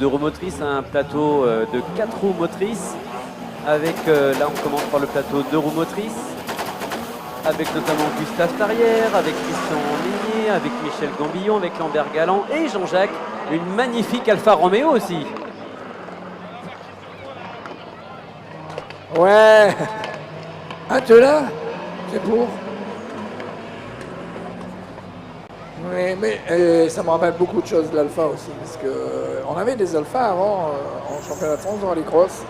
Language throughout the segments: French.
2 roues motrices, un plateau de 4 roues motrices, avec, là on commence par le plateau 2 roues motrices, avec notamment Gustave Tarrière, avec Christian Meunier, avec Michel Gambillon, avec Lambert Galland et Jean-Jacques, une magnifique Alfa Romeo aussi. Ouais. Ah, tu es là? C'est pour? Mais ça me rappelle beaucoup de choses de l'Alpha aussi, parce que on avait des Alpha avant en championnat de France dans les crosses.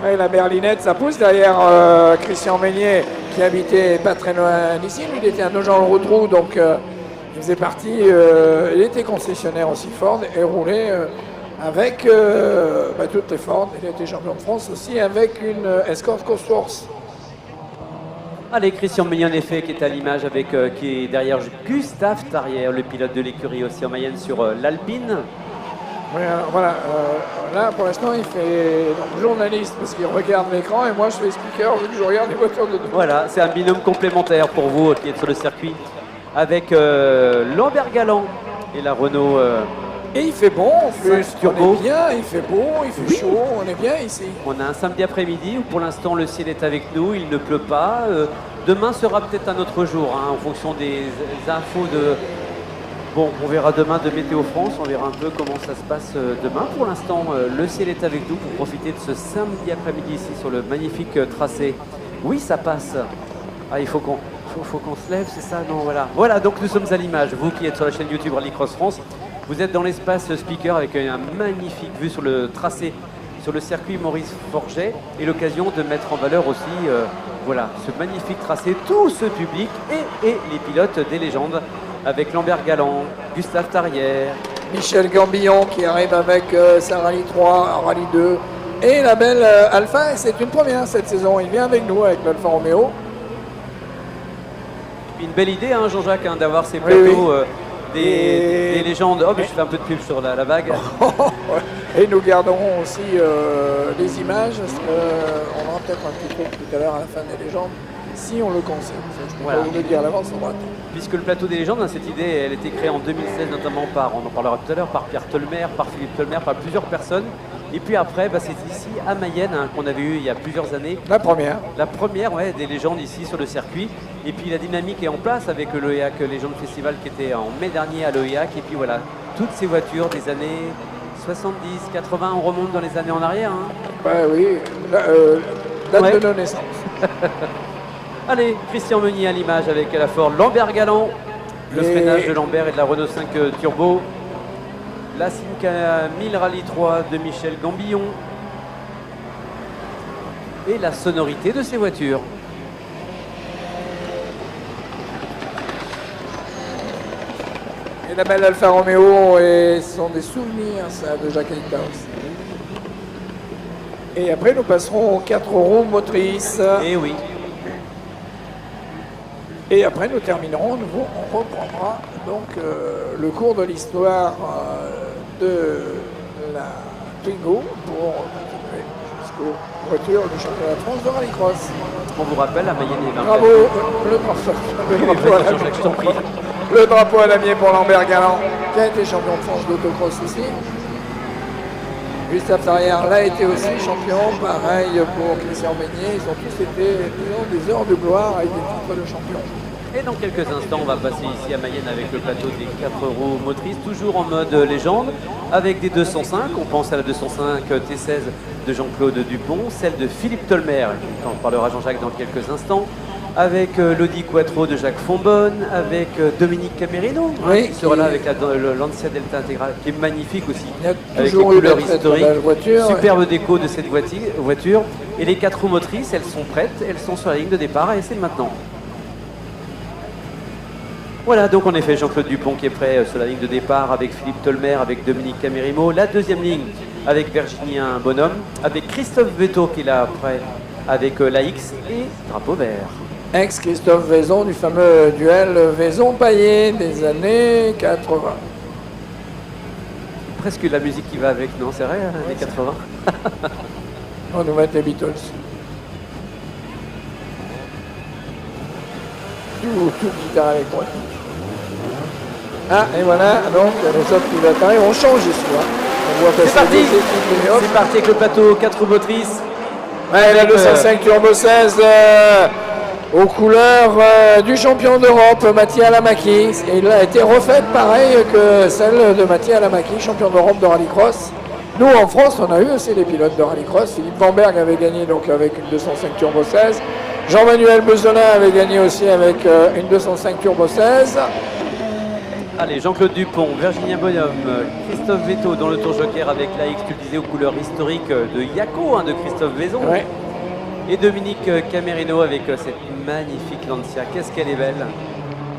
Ouais, la berlinette, ça pousse derrière Christian Meunier, qui habitait pas très loin d'ici. Lui, il était à Nogent-le-Rotrou, donc il faisait partie. Il était concessionnaire aussi Ford et roulait avec toutes les Ford. Il était champion de France aussi avec une Escort Cosworth. Allez, Christian Meunier en effet qui est à l'image avec qui est derrière Gustave Tarrière, le pilote de l'écurie aussi en Mayenne sur l'Alpine. Oui, alors, voilà, là pour l'instant il fait donc, journaliste parce qu'il regarde l'écran et moi je fais speaker vu que je regarde les voitures de dos. Voilà, c'est un binôme complémentaire pour vous qui êtes sur le circuit avec Lambert Galland et la Renault. Et il fait bon en plus, turbo. on est bien, il fait beau, il fait chaud, on est bien ici. On a un samedi après-midi où pour l'instant le ciel est avec nous, il ne pleut pas. Demain sera peut-être un autre jour en fonction des infos de... Bon, on verra demain de Météo France, on verra un peu comment ça se passe demain. Pour l'instant, le ciel est avec nous pour profiter de ce samedi après-midi ici sur le magnifique tracé. Oui, ça passe. Ah, il faut qu'on se lève, c'est ça? Non, voilà. Voilà, donc nous sommes à l'image. Vous qui êtes sur la chaîne YouTube Rally Cross France, vous êtes dans l'espace speaker avec un magnifique vue sur le tracé, sur le circuit Maurice Forget et l'occasion de mettre en valeur aussi voilà, ce magnifique tracé, tout ce public et les pilotes des légendes avec Lambert Galland, Gustave Tarrière, Michel Gambillon qui arrive avec sa Rallye 3, Rallye 2 et la belle Alpha. C'est une première cette saison, il vient avec nous avec l'Alfa Romeo. Une belle idée Jean-Jacques d'avoir ces plateaux des légendes. Oh mais je fais un peu de pub sur la vague. Et nous garderons aussi les images. On aura peut-être un petit truc tout à l'heure à la fin des légendes si on le conseille. Je peux pas vous le dire à l'avance, on va attendre. Puisque le plateau des légendes, cette idée, elle a été créée en 2016 notamment par, on en parlera tout à l'heure, par Pierre Tolmer, par Philippe Tolmer, par plusieurs personnes. Et puis après, c'est ici à Mayenne qu'on avait eu il y a plusieurs années. La première. La première, des légendes ici sur le circuit. Et puis la dynamique est en place avec l'OEAC Légendes Festival qui était en mai dernier à l'OEAC. Et puis voilà, toutes ces voitures des années 70, 80, on remonte dans les années en arrière. Oui, date de nos naissances. Allez, Christian Meunier à l'image avec la Ford Lambert Galland, le freinage de Lambert et de la Renault 5 Turbo, la Simca 1000 Rallye 3 de Michel Gambillon et la sonorité de ces voitures. Et la belle Alfa Romeo, et ce sont des souvenirs ça de Jacques Eltaus. Et après nous passerons aux 4 roues motrices. Et oui. Et après, nous terminerons, on reprendra donc le cours de l'histoire de la Twingo pour continuer jusqu'aux voitures du championnat de France de rallycross. On vous rappelle, à Mayenne et Bravo, le drapeau à damier pour Lambert Galland, qui a été champion de France d'autocross aussi. Gustave Tarrière l'a été aussi champion, pareil pour Christian Meunier. Ils ont tous été des heures de gloire avec des titres de champion. Et dans quelques instants, on va passer ici à Mayenne avec le plateau des 4 roues motrices, toujours en mode légende, avec des 205. On pense à la 205 T16 de Jean-Claude Dupont, celle de Philippe Tolmer, on parlera Jean-Jacques dans quelques instants, avec l'Audi Quattro de Jacques Fonbonne, avec Dominique Camerino, qui sera là avec le Lancia Delta Intégrale, qui est magnifique aussi, avec les couleurs historiques, superbe déco de cette voiture. Et les 4 roues motrices, elles sont prêtes, elles sont sur la ligne de départ et c'est maintenant. Voilà, donc en effet, Jean-Claude Dupont qui est prêt sur la ligne de départ avec Philippe Tolmer, avec Dominique Camerimo. La deuxième ligne avec Virginien Bonhomme, avec Christophe Vetto qui est là prêt avec la X et drapeau vert. Ex-Christophe Vaison du fameux duel Vaison-Paillet des années 80. Presque la musique qui va avec, non, c'est vrai, années 80. On va nous mettre les Beatles. Tout guitare avec moi. Ah, et voilà, donc les autres pilotes arrivent. On change ici. Hein. On voit passer C'est parti. deux équipes, et hop. C'est parti avec le plateau 4 motrices. Ouais, la 205 Turbo 16 aux couleurs du champion d'Europe, Mattia Lamaki. Et il a été refaite pareil que celle de Mattia Lamaki, champion d'Europe de rallycross. Nous, en France, on a eu aussi des pilotes de rallycross. Philippe Vanberg avait gagné donc avec une 205 Turbo 16. Jean-Manuel Bezonin avait gagné aussi avec une 205 Turbo 16. Allez, Jean-Claude Dupont, Virginia Bonhomme, Christophe Vetto dans le Tour Joker avec la X, tu le disais, aux couleurs historiques de Yako, de Christophe Vaison. Ouais. Et Dominique Camerino avec cette magnifique Lancia. Qu'est-ce qu'elle est belle.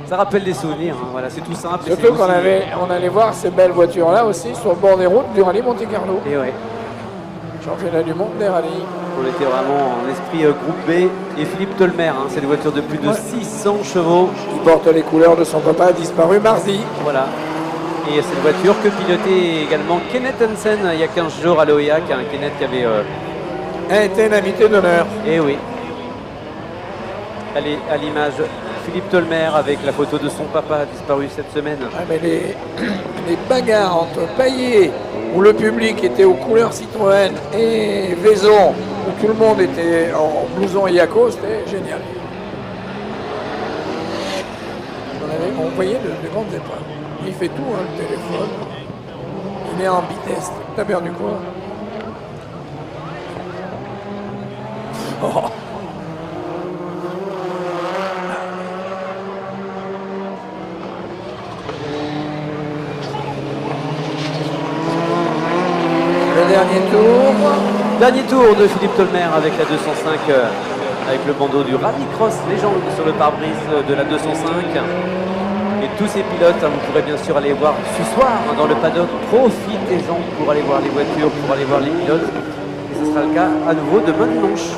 Ça rappelle des souvenirs, hein. Voilà, c'est tout simple. Surtout qu'on allait voir ces belles voitures-là aussi sur le bord des routes du rallye Monte-Carlo. Et ouais. Championnat du monde des rallyes. On était vraiment en esprit groupe B. Et Philippe Tolmer, hein, c'est une voiture de plus de 600 chevaux. Qui porte les couleurs de son papa disparu mardi. Voilà. Et cette voiture que pilotait également Kenneth Hansen il y a 15 jours à l'OEA, Kenneth qui avait été l'invité d'honneur. Et oui. Allez, à l'image, Philippe Tolmer avec la photo de son papa disparu cette semaine. Ah, mais les bagarres entre Payet, où le public était aux couleurs Citroën, et Vaison, où tout le monde était en blouson Yako, c'était génial. On voyait de grandes épreuves. Il fait tout, hein, le téléphone. Il est en vitesse. T'as perdu quoi? Oh. Le dernier tour. Dernier tour de Philippe Tolmer avec la 205, avec le bandeau du Rallycross Légende sur le pare-brise de la 205. Et tous ces pilotes, vous pourrez bien sûr aller voir ce soir dans le paddock. Profitez-en pour aller voir les voitures, pour aller voir les pilotes. Et ce sera le cas à nouveau demain dimanche.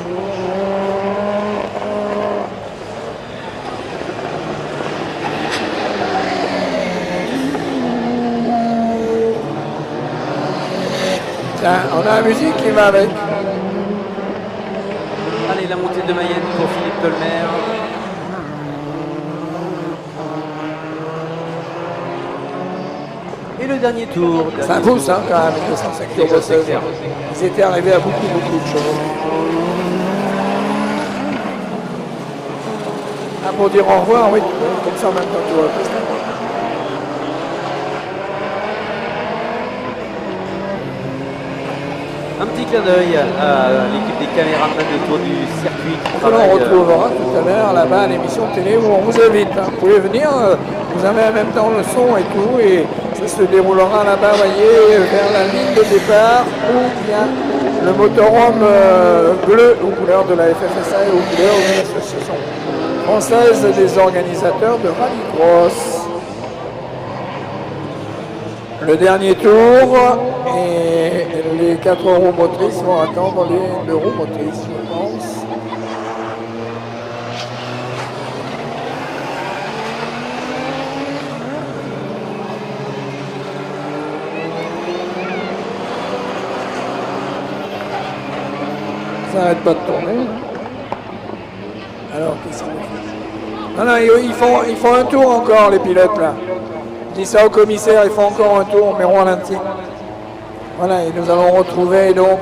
Tiens, on a la musique qui va avec. Allez, la montée de Mayenne pour Philippe Tolmer. Et le dernier tour. Ça pousse hein, quand même, 205 Turbo 16. Ils étaient arrivés à beaucoup de choses. Ah, pour dire au revoir, oui, comme ça en même temps tu vois. Un petit clin d'œil à l'équipe des caméramans autour du circuit. On retrouvera tout à l'heure là-bas à l'émission de télé où on vous invite. Hein. Vous pouvez venir, vous avez en même temps le son et tout, et ça se déroulera là-bas, voyez, vers la ligne de départ où il y a le motorhome bleu aux couleurs de la FFSA et aux couleurs de l'association française des organisateurs de rallycross. Le dernier tour, et les 4 roues motrices vont attendre les 2 roues motrices, je pense. Ça n'arrête pas de tourner. Alors, qu'est-ce qu'on fait? Non, ils font un tour encore, les pilotes, là. Je dis ça au commissaire, ils font encore un tour, mais ralenti. Voilà, et nous allons retrouver donc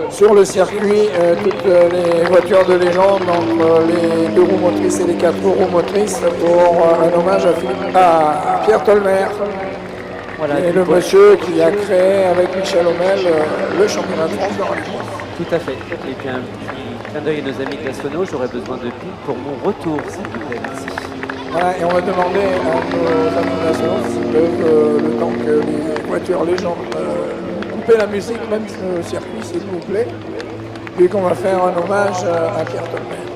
sur le circuit toutes les voitures de légende, donc les 2 roues motrices et les 4 roues motrices pour un hommage à Pierre Tolmer. Voilà, et le monsieur qui a créé avec Michel Hommel le championnat de France de rallycross. Tout à fait. Et puis un petit clin d'œil à nos amis de la Sono, j'aurais besoin de piles pour mon retour, s'il vous plaît. Merci. Voilà, et on va demander à nos amis de la Sono s'ils peuvent, le temps que les voitures légendes couper la musique, même sur le circuit, s'il vous plaît, et qu'on va faire un hommage à Pierre Tolmer.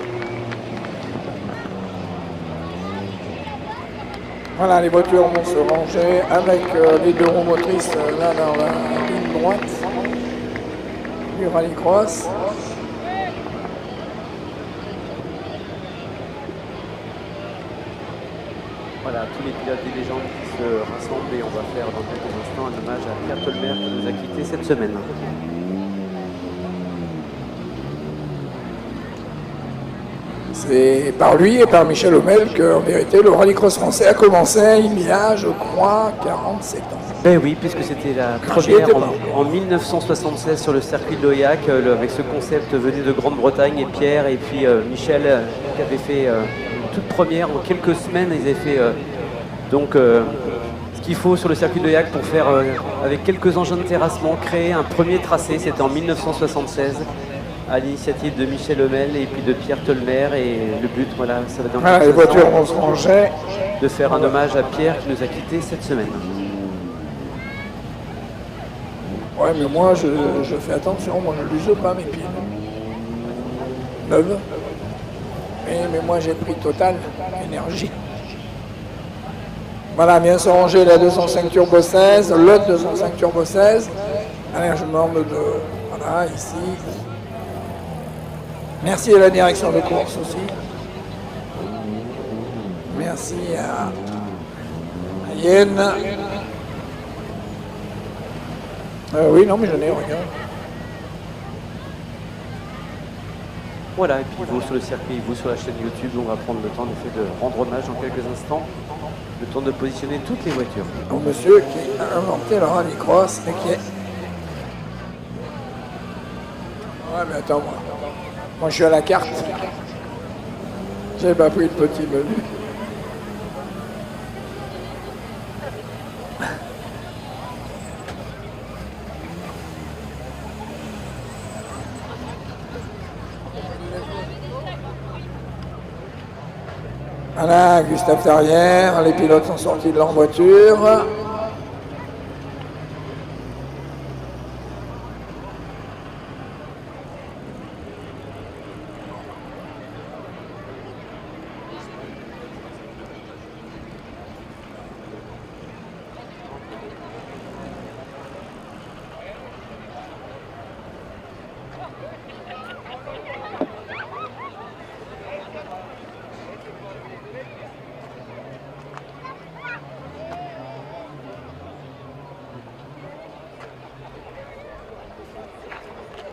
Voilà, les voitures vont se ranger avec les 2 roues motrices là dans la ligne droite du rallycross. Voilà, tous les pilotes et légendes qui se rassemblent et on va faire dans quelques instants un hommage à Pierre Tolmer qui nous a quittés cette semaine. C'est par lui et par Michel Homel qu'en vérité le rallycross français a commencé il y a, je crois, 47 ans. Ben oui, puisque c'était la première en 1976 sur le circuit de l'Oyac, avec ce concept venu de Grande-Bretagne, et Pierre et puis Michel qui avaient fait une toute première en quelques semaines. Ils avaient fait ce qu'il faut sur le circuit de l'Oyac pour faire, avec quelques engins de terrassement, créer un premier tracé. C'était en 1976 à l'initiative de Michel Homel et puis de Pierre Tolmer. Et le but, voilà, ça va dans les voitures vont se ranger. De faire un hommage à Pierre qui nous a quittés cette semaine. Ouais, mais moi, je fais attention, moi, je n'use pas mes piles. Neuve. Mais moi, j'ai pris Total Énergie. Voilà, bien se ranger la 205 Turbo 16, l'autre 205 Turbo 16. Allez, je demande de... Voilà, ici. Merci à la direction de course aussi. Merci à Yen. Oui, non, mais j'en ai, regarde. Voilà, et puis vous sur le circuit, vous sur la chaîne YouTube, on va prendre le temps de rendre hommage en quelques instants. Le temps de positionner toutes les voitures. Au monsieur qui a inventé le rallycross et qui est... Ouais, mais attends, moi je suis à la carte. J'ai pas pris le petit menu. Voilà, Gustave Tarrière, les pilotes sont sortis de leur voiture.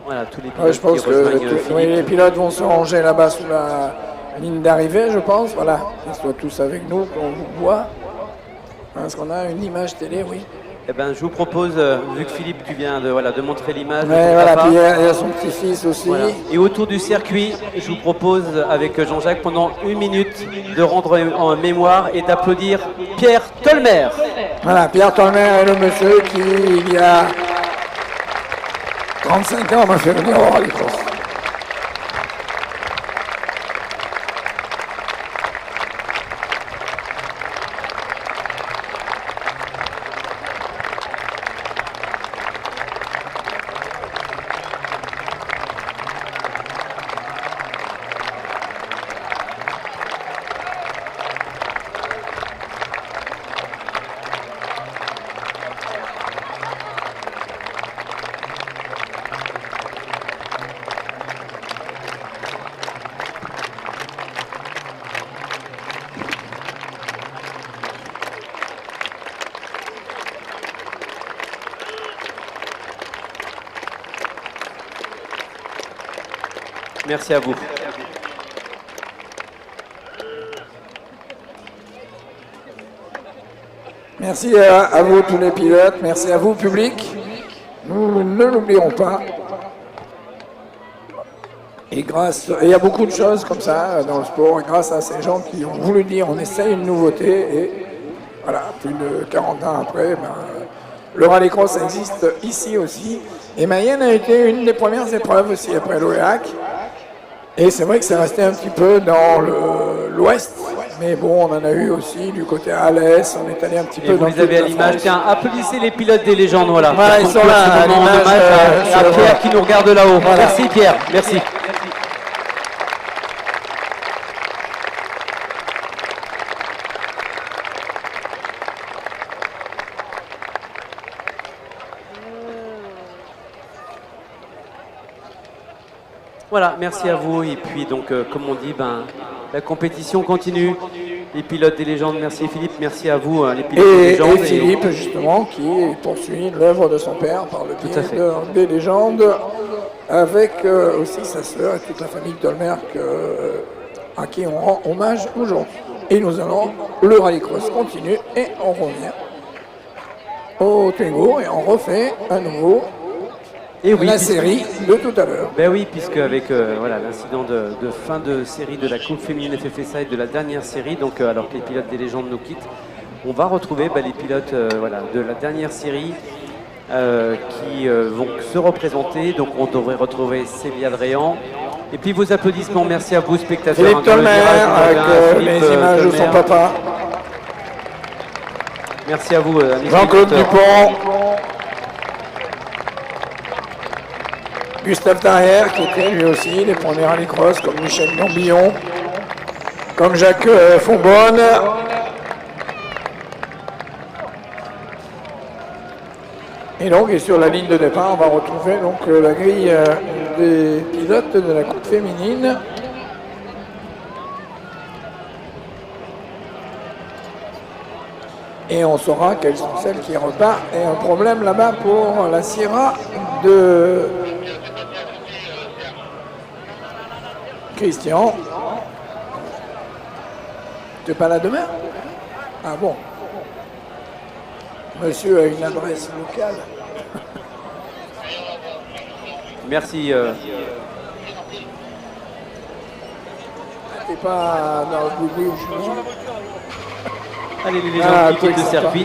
Voilà, tous les pilotes je pense que les pilotes vont se ranger là-bas sous la ligne d'arrivée, je pense. Voilà, ils soient tous avec nous, qu'on vous voit. Est-ce qu'on a une image télé, oui. Eh ben, je vous propose, vu que Philippe, tu viens de montrer l'image. Voilà, puis il y a son petit-fils aussi. Voilà. Et autour du circuit, je vous propose, avec Jean-Jacques, pendant 1 minute, de rendre en mémoire et d'applaudir Pierre Tolmer. Voilà, Pierre Tolmer est le monsieur qui, il y a 35 ans, m'a fait venir au rallycross. Merci à vous. Merci à vous tous les pilotes, merci à vous public. Nous ne l'oublierons pas. Et il y a beaucoup de choses comme ça dans le sport, et grâce à ces gens qui ont voulu dire on essaye une nouveauté, et voilà, plus de 40 ans après, le rallycross existe ici aussi. Et Mayenne a été une des premières épreuves aussi après l'Oyac. Et c'est vrai que c'est resté un petit peu dans l'ouest, mais bon, on en a eu aussi du côté à Alès, on est allé un petit peu dans toute la France. Vous avez à l'image, tiens, applaudissez les pilotes des légendes, voilà. Voilà, ils sont là, à l'image à Pierre qui nous regarde là-haut. Voilà. Merci Pierre, merci. Voilà, merci à vous. Et puis donc, comme on dit, la compétition continue. Les pilotes des légendes, merci Philippe, merci à vous, les pilotes des légendes. Et Philippe, justement, qui poursuit l'œuvre de son père par le biais des légendes, avec aussi sa sœur et toute la famille Tolmer à qui on rend hommage aujourd'hui. Et nous allons, le rallycross continue et on revient au Twingo et on refait à nouveau la série de tout à l'heure. Ben oui, puisque avec voilà, l'incident de fin de série de la Coupe féminine FFSA et de la dernière série, donc alors que les pilotes des légendes nous quittent, on va retrouver les pilotes voilà, de la dernière série qui vont se représenter. Donc on devrait retrouver Célia Dréan. Et puis vos applaudissements, merci à vous spectateurs. Philippe Tolmer, avec les images de son papa. Merci à vous, amis Jean-Claude Dupont. Gustave Tarrière, qui était lui aussi les premiers rallycross, comme Michel Gambillon, comme Jacques Fonbonne. Et donc, et sur la ligne de départ, on va retrouver donc la grille des pilotes de la Coupe féminine. Et on saura quelles sont celles qui repartent. Et un problème là-bas pour la Sierra de Christian. Tu n'es pas là demain? Ah bon? Monsieur a une adresse locale. Merci. T'es pas dans le bout où je suis. Allez, les légendes qui quittent le circuit.